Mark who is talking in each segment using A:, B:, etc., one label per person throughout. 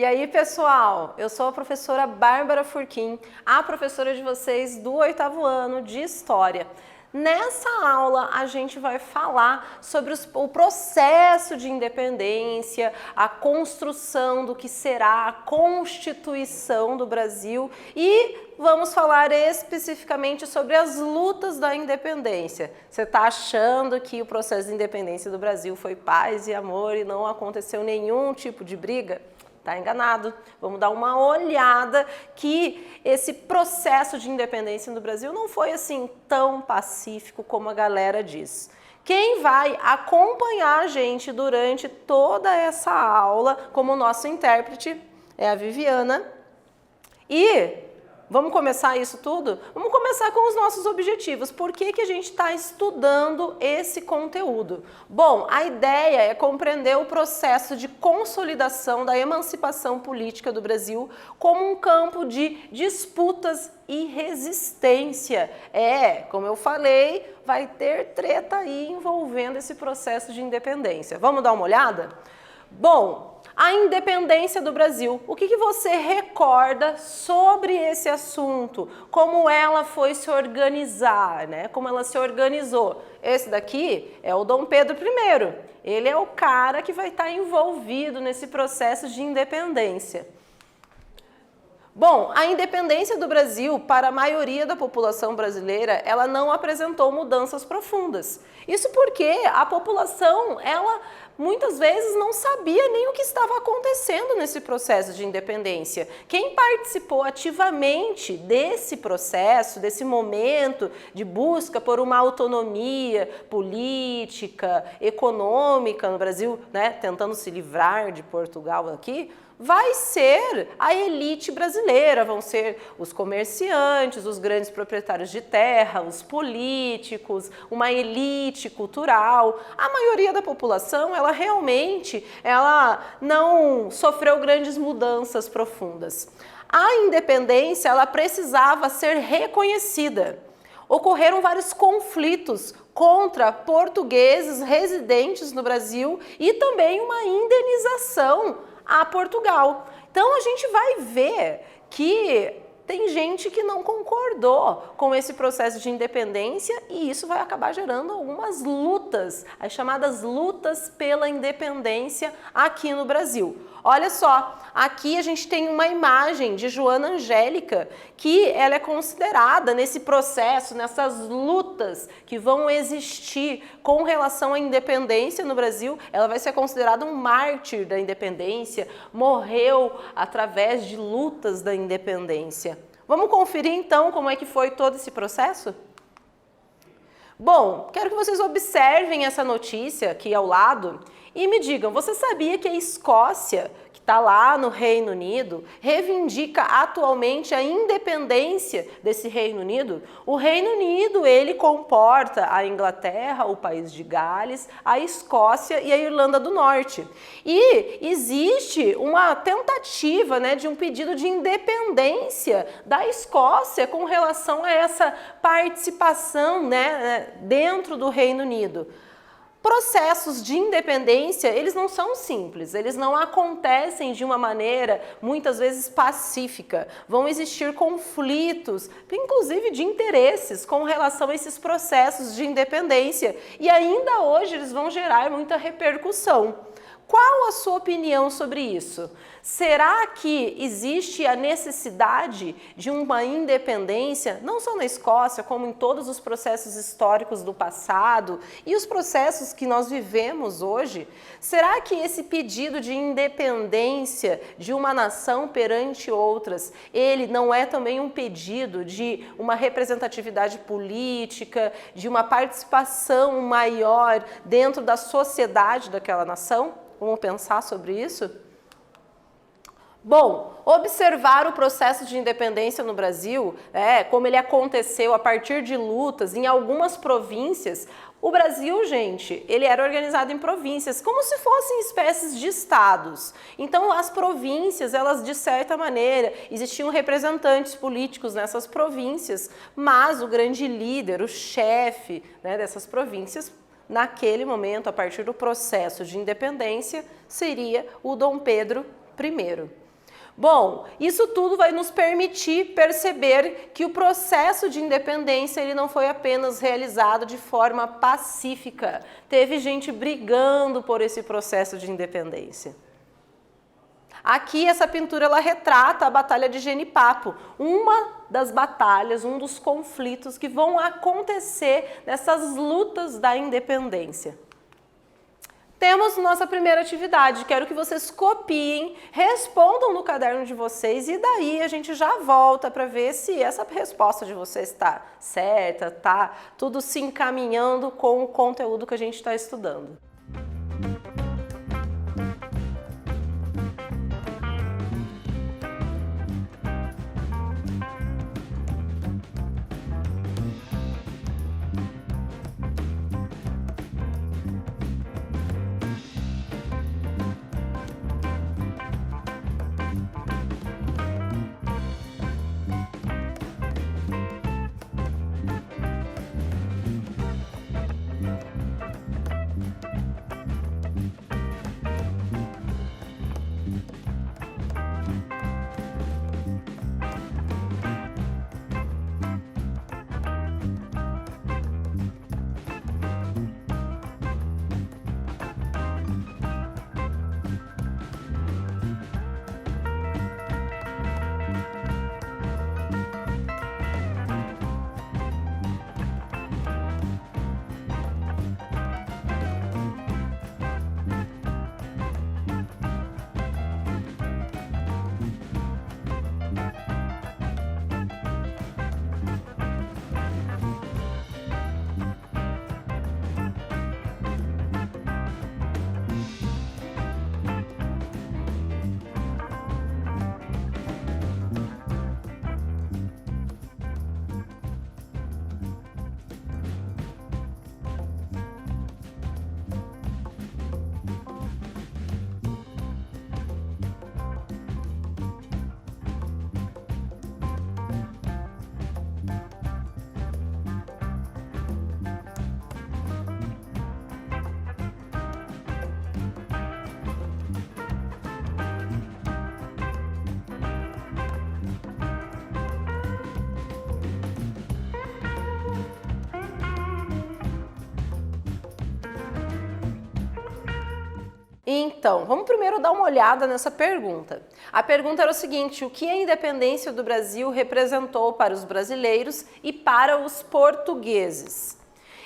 A: E aí, pessoal, eu sou a professora Bárbara Furquim, a professora de vocês do 8º ano de História. Nessa aula, a gente vai falar sobre o processo de independência, a construção do que será a Constituição do Brasil e vamos falar especificamente sobre as lutas da independência. Você está achando que o processo de independência do Brasil foi paz e amor e não aconteceu nenhum tipo de briga? Tá enganado. Vamos dar uma olhada que esse processo de independência no Brasil não foi assim tão pacífico como a galera diz. Quem vai acompanhar a gente durante toda essa aula como nosso intérprete é a Viviana. E vamos começar isso tudo? Vamos começar com os nossos objetivos. Por que a gente está estudando esse conteúdo? Bom, a ideia é compreender o processo de consolidação da emancipação política do Brasil como um campo de disputas e resistência. Como eu falei, vai ter treta aí envolvendo esse processo de independência. Vamos dar uma olhada? Bom, a independência do Brasil. O que você recorda sobre esse assunto? Como ela foi se organizar, né? Como ela se organizou? Esse daqui é o Dom Pedro I. Ele é o cara que vai estar envolvido nesse processo de independência. Bom, a independência do Brasil, para a maioria da população brasileira, ela não apresentou mudanças profundas. Isso porque a população, ela muitas vezes não sabia nem o que estava acontecendo nesse processo de independência. Quem participou ativamente desse processo, desse momento de busca por uma autonomia política, econômica no Brasil, né, tentando se livrar de Portugal aqui, vai ser a elite brasileira, vão ser os comerciantes, os grandes proprietários de terra, os políticos, uma elite cultural. A maioria da população, ela realmente não sofreu grandes mudanças profundas. A independência, ela precisava ser reconhecida. Ocorreram vários conflitos contra portugueses residentes no Brasil e também uma indenização a Portugal. Então a gente vai ver que tem gente que não concordou com esse processo de independência e isso vai acabar gerando algumas lutas, as chamadas lutas pela independência aqui no Brasil. Olha só, aqui a gente tem uma imagem de Joana Angélica, que ela é considerada nesse processo, nessas lutas que vão existir com relação à independência no Brasil. Ela vai ser considerada um mártir da independência, morreu através de lutas da independência. Vamos conferir então como é que foi todo esse processo? Bom, quero que vocês observem essa notícia aqui ao lado e me digam, você sabia que a Escócia, que está lá no Reino Unido, reivindica atualmente a independência desse Reino Unido? O Reino Unido, ele comporta a Inglaterra, o país de Gales, a Escócia e a Irlanda do Norte. E existe uma tentativa, né, de um pedido de independência da Escócia com relação a essa participação, né, dentro do Reino Unido. Processos de independência, eles não são simples, eles não acontecem de uma maneira muitas vezes pacífica. Vão existir conflitos, inclusive de interesses, com relação a esses processos de independência. E ainda hoje eles vão gerar muita repercussão. Qual a sua opinião sobre isso? Será que existe a necessidade de uma independência, não só na Escócia, como em todos os processos históricos do passado e os processos que nós vivemos hoje? Será que esse pedido de independência de uma nação perante outras, ele não é também um pedido de uma representatividade política, de uma participação maior dentro da sociedade daquela nação? Vamos pensar sobre isso? Bom, observar o processo de independência no Brasil, como ele aconteceu a partir de lutas em algumas províncias. O Brasil, gente, ele era organizado em províncias, como se fossem espécies de estados. Então, as províncias, elas, de certa maneira, existiam representantes políticos nessas províncias, mas o grande líder, o chefe, né, dessas províncias, naquele momento, a partir do processo de independência, seria o Dom Pedro I. Bom, isso tudo vai nos permitir perceber que o processo de independência ele não foi apenas realizado de forma pacífica. Teve gente brigando por esse processo de independência. Aqui essa pintura ela retrata a Batalha de Genipapo, uma das batalhas, um dos conflitos que vão acontecer nessas lutas da independência. Temos nossa primeira atividade, quero que vocês copiem, respondam no caderno de vocês e daí a gente já volta para ver se essa resposta de vocês está certa, tá tudo se encaminhando com o conteúdo que a gente está estudando. Então, vamos primeiro dar uma olhada nessa pergunta. A pergunta era o seguinte: o que a independência do Brasil representou para os brasileiros e para os portugueses?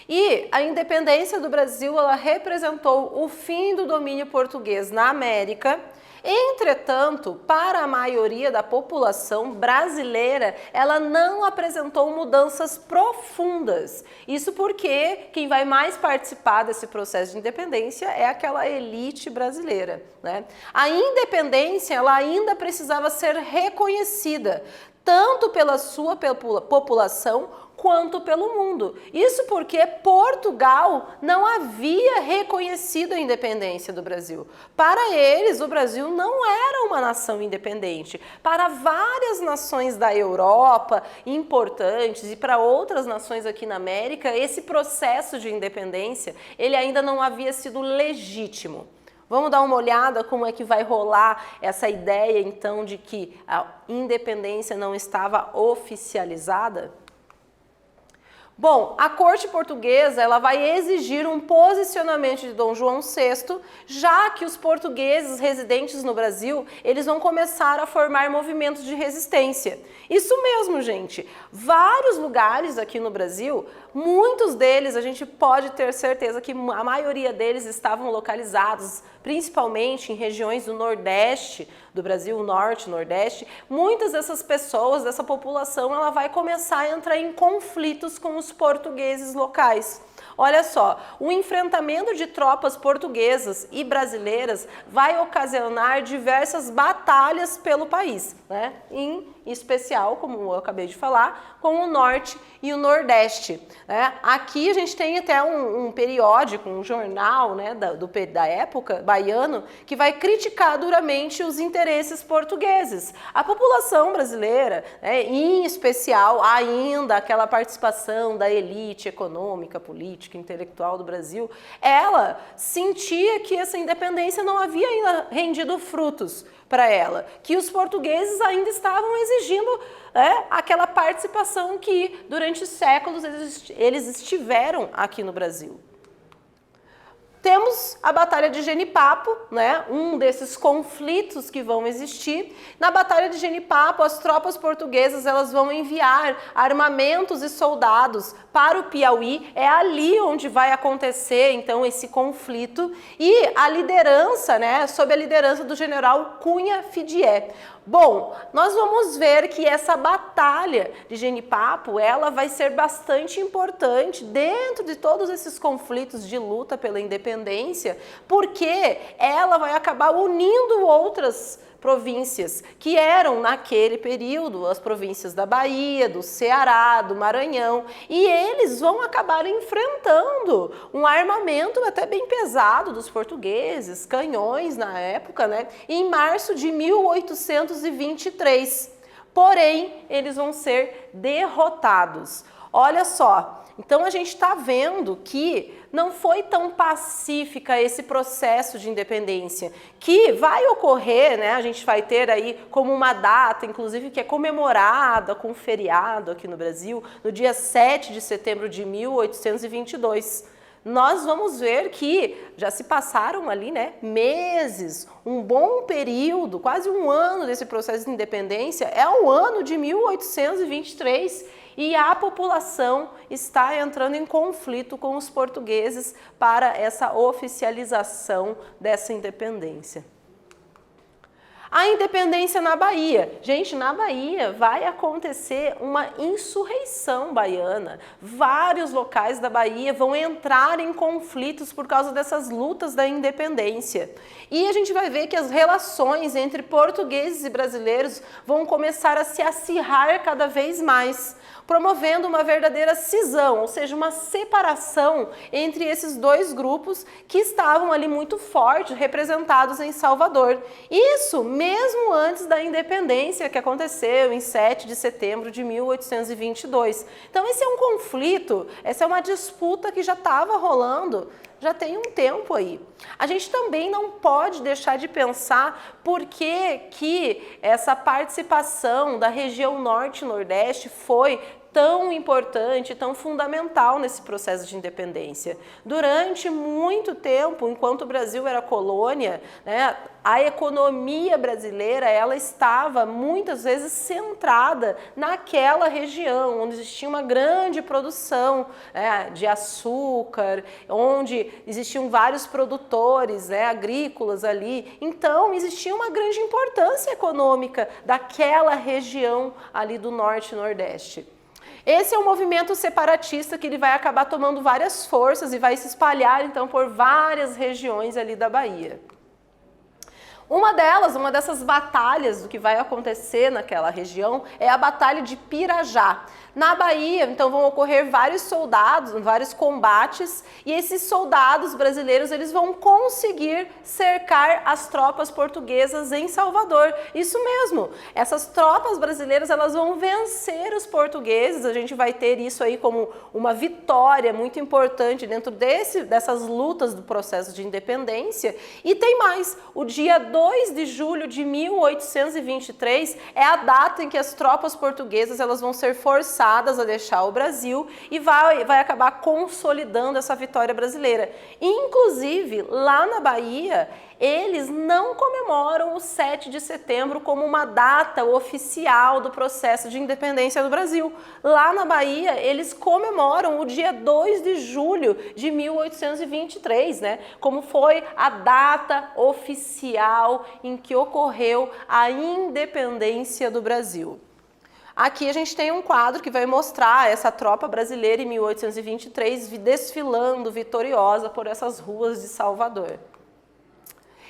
A: E a independência do Brasil, ela representou o fim do domínio português na América. Entretanto, para a maioria da população brasileira, ela não apresentou mudanças profundas. Isso porque quem vai mais participar desse processo de independência é aquela elite brasileira, né? A independência, ela ainda precisava ser reconhecida, tanto pela sua população quanto pelo mundo. Isso porque Portugal não havia reconhecido a independência do Brasil. Para eles, o Brasil não era uma nação independente. Para várias nações da Europa importantes e para outras nações aqui na América, esse processo de independência, ele ainda não havia sido legítimo. Vamos dar uma olhada como é que vai rolar essa ideia, então, de que a independência não estava oficializada? Bom, a corte portuguesa ela vai exigir um posicionamento de Dom João VI, já que os portugueses residentes no Brasil, eles vão começar a formar movimentos de resistência. Isso mesmo, gente. Vários lugares aqui no Brasil, muitos deles a gente pode ter certeza que a maioria deles estavam localizados principalmente em regiões do Nordeste do Brasil, Norte, Nordeste. Muitas dessas pessoas, dessa população, ela vai começar a entrar em conflitos com os portugueses locais. Olha só, o enfrentamento de tropas portuguesas e brasileiras vai ocasionar diversas batalhas pelo país, né? Em especial, como eu acabei de falar, com o Norte e o Nordeste, né? Aqui a gente tem até um periódico, um jornal, né, da época, baiano, que vai criticar duramente os interesses portugueses. A população brasileira, né, em especial, ainda aquela participação da elite econômica, política, intelectual do Brasil, ela sentia que essa independência não havia ainda rendido frutos para ela, que os portugueses ainda estavam exigindo aquela participação que durante séculos eles estiveram aqui no Brasil. Temos a Batalha de Genipapo, né, um desses conflitos que vão existir. Na Batalha de Genipapo, as tropas portuguesas elas vão enviar armamentos e soldados para o Piauí. É ali onde vai acontecer, então, esse conflito. E a liderança, né, sob a liderança do general Cunha Fidié. Bom, nós vamos ver que essa batalha de Genipapo, ela vai ser bastante importante dentro de todos esses conflitos de luta pela independência, porque ela vai acabar unindo outras províncias que eram naquele período as províncias da Bahia, do Ceará, do Maranhão, e eles vão acabar enfrentando um armamento até bem pesado dos portugueses, canhões na época, né, em março de 1823. Porém, eles vão ser derrotados. Olha só, então a gente está vendo que não foi tão pacífica esse processo de independência, que vai ocorrer, né? A gente vai ter aí como uma data, inclusive, que é comemorada com feriado aqui no Brasil, no dia 7 de setembro de 1822. Nós vamos ver que já se passaram ali, né, meses, um bom período, quase um ano desse processo de independência, é o ano de 1823, e a população está entrando em conflito com os portugueses para essa oficialização dessa independência. A independência na Bahia. Gente, na Bahia vai acontecer uma insurreição baiana. Vários locais da Bahia vão entrar em conflitos por causa dessas lutas da independência. E a gente vai ver que as relações entre portugueses e brasileiros vão começar a se acirrar cada vez mais, promovendo uma verdadeira cisão, ou seja, uma separação entre esses dois grupos que estavam ali muito fortes, representados em Salvador. Isso mesmo antes da independência que aconteceu em 7 de setembro de 1822. Então esse é um conflito, essa é uma disputa que já estava rolando já tem um tempo aí. A gente também não pode deixar de pensar por que essa participação da região Norte e Nordeste foi tão importante, tão fundamental nesse processo de independência. Durante muito tempo, enquanto o Brasil era colônia, né, a economia brasileira ela estava muitas vezes centrada naquela região, onde existia uma grande produção, né, de açúcar, onde existiam vários produtores, né, agrícolas ali. Então, existia uma grande importância econômica daquela região ali do Norte e Nordeste. Esse é um movimento separatista que ele vai acabar tomando várias forças e vai se espalhar, então, por várias regiões ali da Bahia. Uma dessas batalhas do que vai acontecer naquela região é a Batalha de Pirajá. Na Bahia, então, vão ocorrer vários soldados, vários combates, e esses soldados brasileiros eles vão conseguir cercar as tropas portuguesas em Salvador. Isso mesmo, essas tropas brasileiras elas vão vencer os portugueses, a gente vai ter isso aí como uma vitória muito importante dentro dessas lutas do processo de independência. E tem mais, o dia 2 de julho de 1823 é a data em que as tropas portuguesas elas vão ser forçadas a deixar o Brasil e vai acabar consolidando essa vitória brasileira. Inclusive, lá na Bahia, eles não comemoram o 7 de setembro como uma data oficial do processo de independência do Brasil. Lá na Bahia, eles comemoram o dia 2 de julho de 1823, né? Como foi a data oficial em que ocorreu a independência do Brasil. Aqui a gente tem um quadro que vai mostrar essa tropa brasileira em 1823 desfilando vitoriosa por essas ruas de Salvador.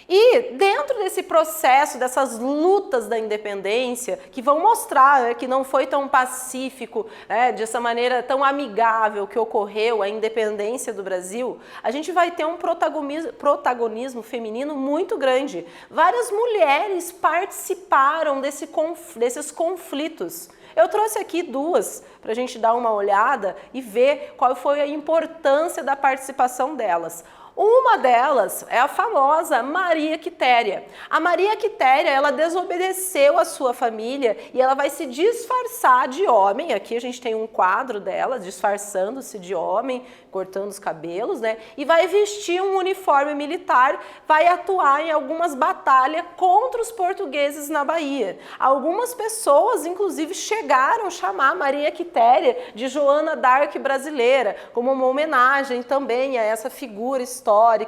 A: E dentro desse processo, dessas lutas da independência, que vão mostrar, né, que não foi tão pacífico, né, dessa maneira tão amigável que ocorreu a independência do Brasil, a gente vai ter um protagonismo feminino muito grande. Várias mulheres participaram desses conflitos. Eu trouxe aqui duas para a gente dar uma olhada e ver qual foi a importância da participação delas. Uma delas é a famosa Maria Quitéria. A Maria Quitéria, ela desobedeceu a sua família e ela vai se disfarçar de homem. Aqui a gente tem um quadro dela disfarçando-se de homem, cortando os cabelos, né? E vai vestir um uniforme militar, vai atuar em algumas batalhas contra os portugueses na Bahia. Algumas pessoas, inclusive, chegaram a chamar Maria Quitéria de Joana d'Arc brasileira, como uma homenagem também a essa figura histórica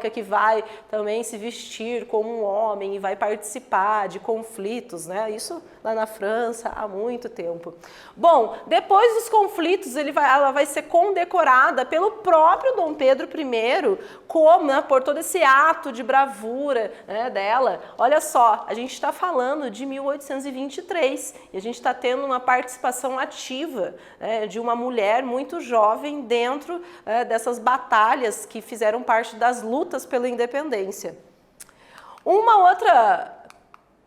A: que vai também se vestir como um homem e vai participar de conflitos, né? Isso lá na França há muito tempo. Bom, depois dos conflitos ela vai ser condecorada pelo próprio Dom Pedro I, como, né, por todo esse ato de bravura, né, dela. Olha só, a gente está falando de 1823 e a gente está tendo uma participação ativa, né, de uma mulher muito jovem dentro, dessas batalhas que fizeram parte das lutas pela independência. Uma outra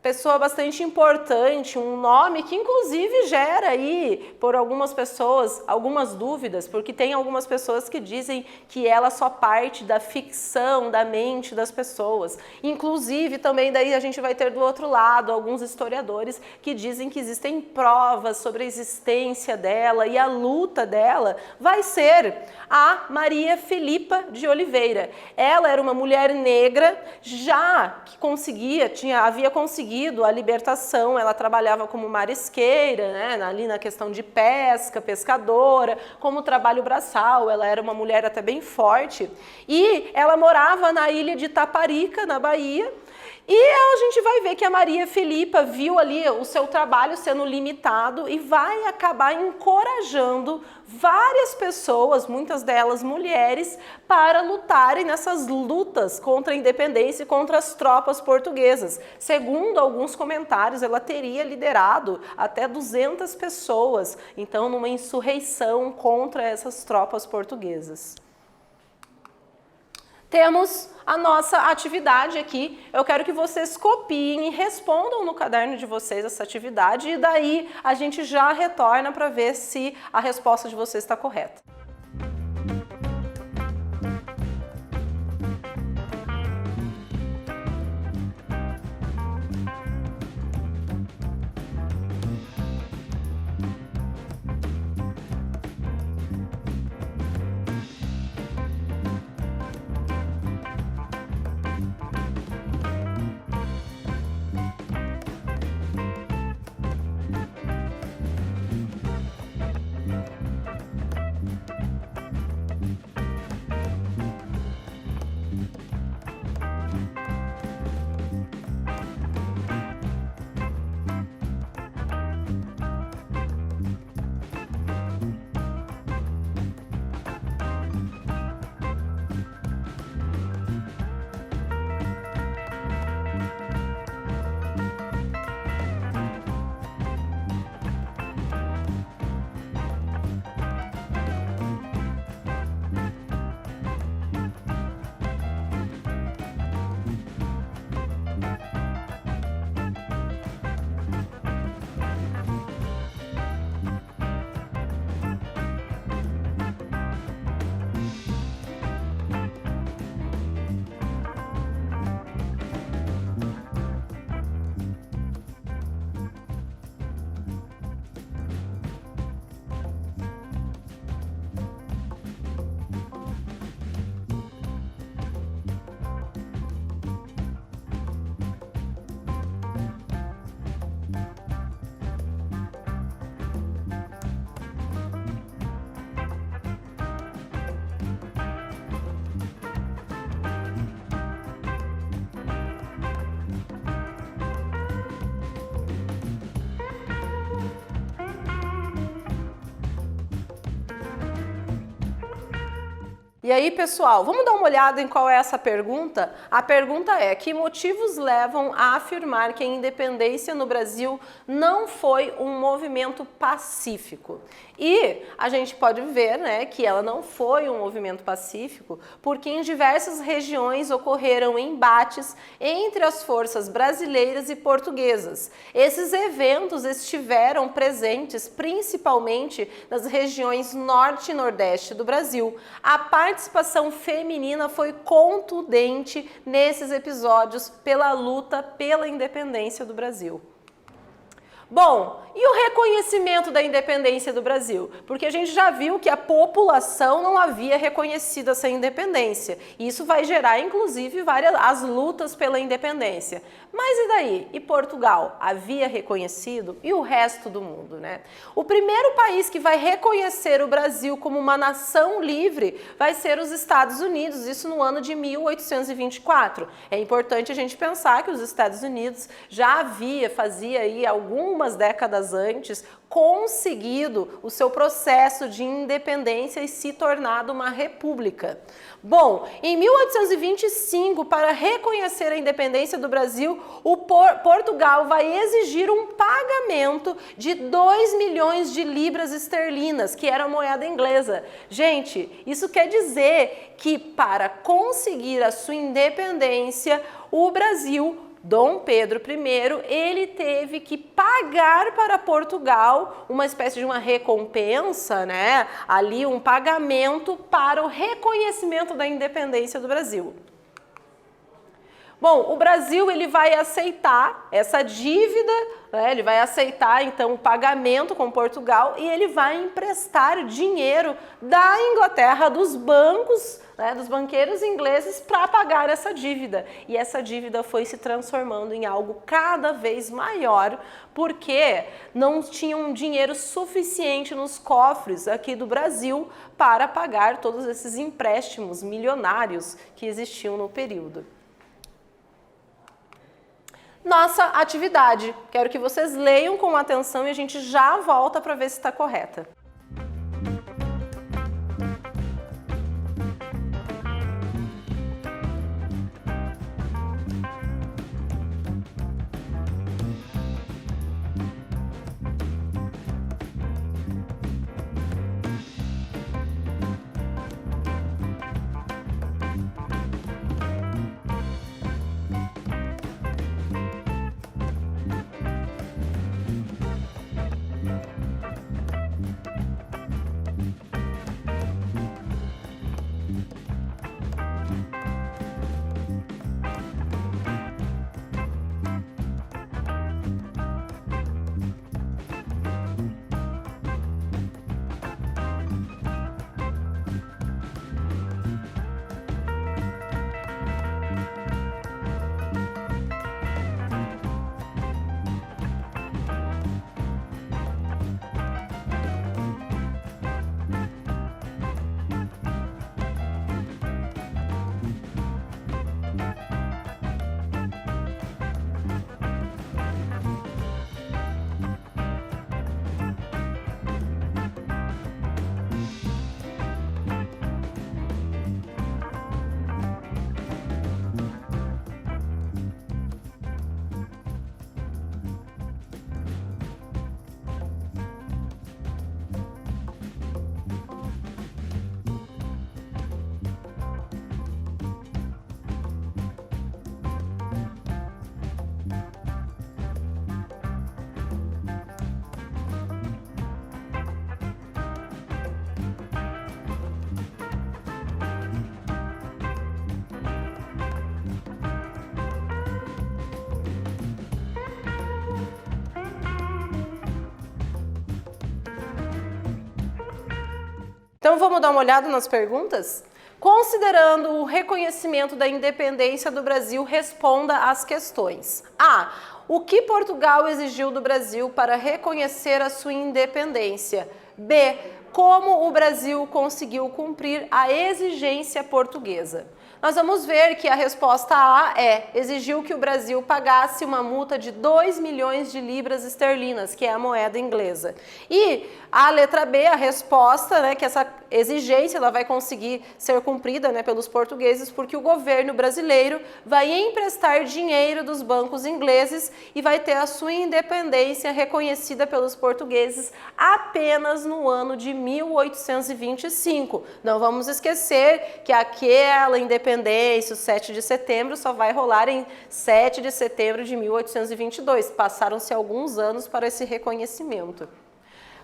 A: pessoa bastante importante, um nome que inclusive gera aí por algumas pessoas algumas dúvidas, porque tem algumas pessoas que dizem que ela só parte da ficção, da mente das pessoas. Inclusive também daí a gente vai ter do outro lado alguns historiadores que dizem que existem provas sobre a existência dela e a luta dela vai ser a Maria Filipa de Oliveira. Ela era uma mulher negra já que havia conseguido a libertação, ela trabalhava como marisqueira, né, ali na questão de pesca, pescadora, como trabalho braçal, ela era uma mulher até bem forte, e ela morava na ilha de Taparica, na Bahia, e a gente vai ver que a Maria Filipa viu ali o seu trabalho sendo limitado e vai acabar encorajando várias pessoas, muitas delas mulheres, para lutarem nessas lutas contra a independência e contra as tropas portuguesas. Segundo alguns comentários, ela teria liderado até 200 pessoas, então numa insurreição contra essas tropas portuguesas. Temos a nossa atividade aqui. Eu quero que vocês copiem e respondam no caderno de vocês essa atividade e daí a gente já retorna para ver se a resposta de vocês está correta. E aí, pessoal, vamos dar uma olhada em qual é essa pergunta? A pergunta é: que motivos levam a afirmar que a independência no Brasil não foi um movimento pacífico? E a gente pode ver, né, que ela não foi um movimento pacífico porque em diversas regiões ocorreram embates entre as forças brasileiras e portuguesas. Esses eventos estiveram presentes principalmente nas regiões norte e nordeste do Brasil. A participação feminina foi contundente nesses episódios pela luta pela independência do Brasil. Bom, e o reconhecimento da independência do Brasil? Porque a gente já viu que a população não havia reconhecido essa independência. E isso vai gerar, inclusive, as lutas pela independência. Mas e daí? E Portugal havia reconhecido? E o resto do mundo, né? O primeiro país que vai reconhecer o Brasil como uma nação livre vai ser os Estados Unidos, isso no ano de 1824. É importante a gente pensar que os Estados Unidos já fazia aí algumas décadas antes, conseguido o seu processo de independência e se tornado uma república. Bom, em 1825, para reconhecer a independência do Brasil, Portugal vai exigir um pagamento de 2 milhões de libras esterlinas, que era a moeda inglesa. Gente, isso quer dizer que para conseguir a sua independência, o Brasil, Dom Pedro I, ele teve que pagar para Portugal uma espécie de uma recompensa, né? Ali um pagamento para o reconhecimento da independência do Brasil. Bom, o Brasil ele vai aceitar essa dívida, né? Ele vai aceitar então o pagamento com Portugal e ele vai emprestar dinheiro da Inglaterra, dos bancos, né, dos banqueiros ingleses para pagar essa dívida. E essa dívida foi se transformando em algo cada vez maior, porque não tinham dinheiro suficiente nos cofres aqui do Brasil para pagar todos esses empréstimos milionários que existiam no período. Nossa atividade. Quero que vocês leiam com atenção e a gente já volta para ver se está correta. Então vamos dar uma olhada nas perguntas? Considerando o reconhecimento da independência do Brasil, responda às questões. A. O que Portugal exigiu do Brasil para reconhecer a sua independência? B. Como o Brasil conseguiu cumprir a exigência portuguesa? Nós vamos ver que a resposta A exigiu que o Brasil pagasse uma multa de 2 milhões de libras esterlinas, que é a moeda inglesa. E a letra B, a resposta, né, que essa exigência ela vai conseguir ser cumprida, né, pelos portugueses, porque o governo brasileiro vai emprestar dinheiro dos bancos ingleses e vai ter a sua independência reconhecida pelos portugueses apenas no ano de 1825. Não vamos esquecer que aquela independência, o 7 de setembro, só vai rolar em 7 de setembro de 1822. Passaram-se alguns anos para esse reconhecimento.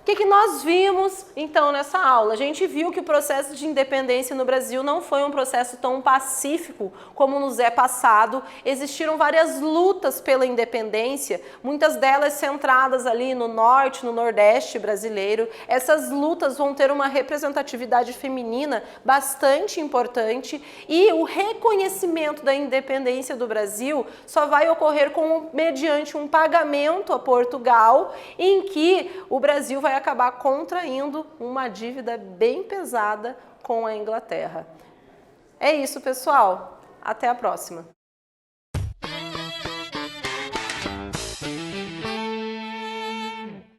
A: O que nós vimos, então, nessa aula? A gente viu que o processo de independência no Brasil não foi um processo tão pacífico como nos é passado. Existiram várias lutas pela independência, muitas delas centradas ali no norte, no nordeste brasileiro. Essas lutas vão ter uma representatividade feminina bastante importante e o reconhecimento da independência do Brasil só vai ocorrer mediante um pagamento a Portugal, em que o Brasil vai acabar contraindo uma dívida bem pesada com a Inglaterra. É isso, pessoal. Até a próxima.